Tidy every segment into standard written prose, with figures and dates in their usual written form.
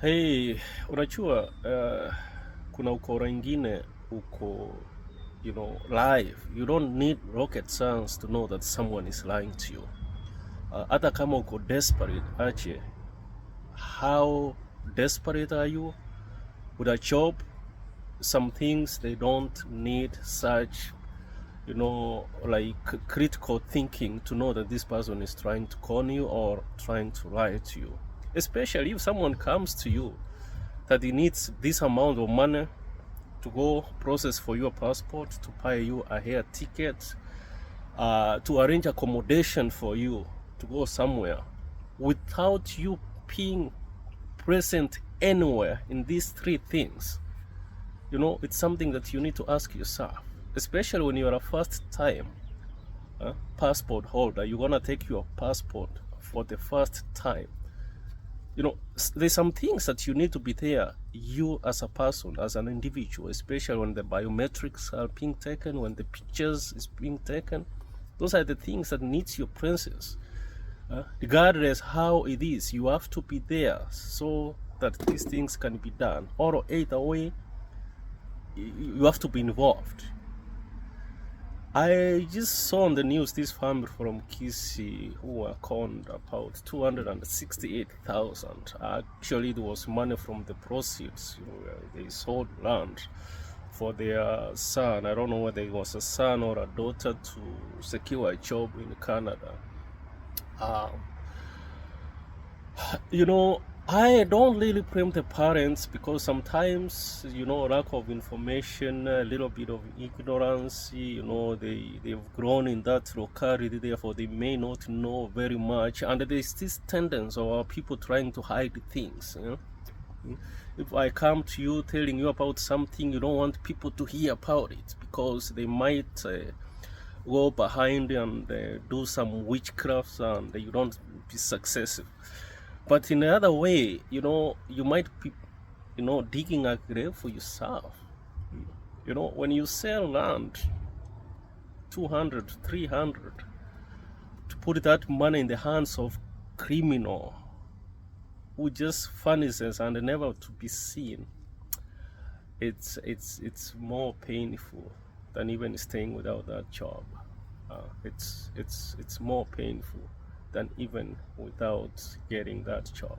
Hey, unajua kuna ukora ingine uko live. You don't need rocket science to know that someone is lying to you. Hata kama uko desperate ache, how desperate are you with a job? Some things they don't need such like critical thinking to know that this person is trying to con you or trying to lie to you, especially if someone comes to you that he needs this amount of money to go process for your passport, to buy you a air ticket, to arrange accommodation for you to go somewhere without you being present anywhere in these three things. It's something that you need to ask yourself, especially when you're a first time passport holder. You're gonna take your passport for the first time. There's some things that you need to be there, you as a person, as an individual, especially when the biometrics are being taken, when the pictures is being taken. Those are the things that needs your presence. Regardless how it is, you have to be there so that these things can be done. Or either way, you have to be involved. I just saw on the news this family from Kisii who were conned about 268,000. Actually, it was money from the proceeds. They sold land for their son. I don't know whether it was a son or a daughter to secure a job in Canada. I don't really blame the parents because sometimes, lack of information, a little bit of ignorance, they've grown in that locality, therefore they may not know very much. And there's this tendency of people trying to hide things. If I come to you telling you about something, you don't want people to hear about it because they might go behind and do some witchcraft and you don't be successful. But in the other way, you might be, digging a grave for yourself. When you sell land, 200, 300, to put that money in the hands of criminal who just furnishes and never to be seen, it's more painful than even staying without that job. It's more painful than even without getting that job.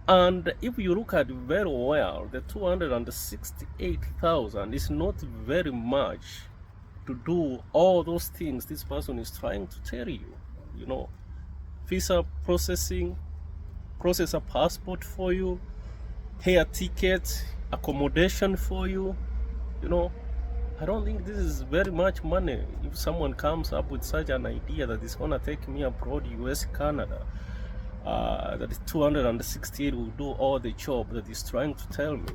And if you look at it very well, the 268,000 is not very much to do all those things this person is trying to tell you. Visa processing, process a passport for you, pay a ticket, accommodation for you. I don't think this is very much money. If someone comes up with such an idea that it's gonna take me abroad, US, Canada, that 268 will do all the job that he's trying to tell me.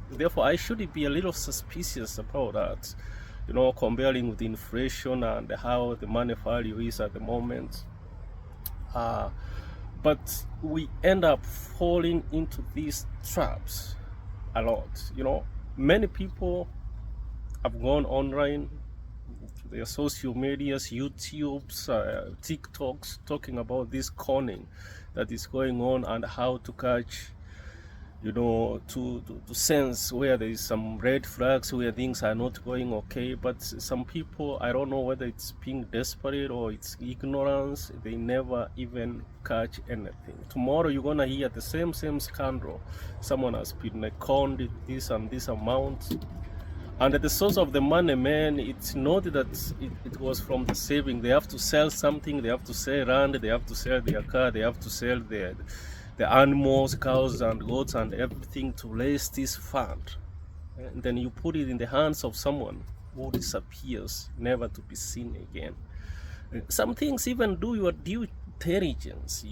Therefore, I should be a little suspicious about that. Comparing with inflation and how the money value is at the moment. But we end up falling into these traps a lot. Many people have gone online to their social medias, YouTubes, TikToks, talking about this conning that is going on and how to catch, to sense where there is some red flags, where things are not going okay. But some people, I don't know whether it's being desperate or it's ignorance, they never even catch anything. Tomorrow you're gonna hear the same scandal. Someone has been conned this and this amount. And the source of the money, man, it's not that it was from the saving. They have to sell something, they have to sell land, they have to sell their car, they have to sell the animals, cows and goats and everything to raise this fund. And then you put it in the hands of someone who disappears, never to be seen again. Some things even do your due diligence,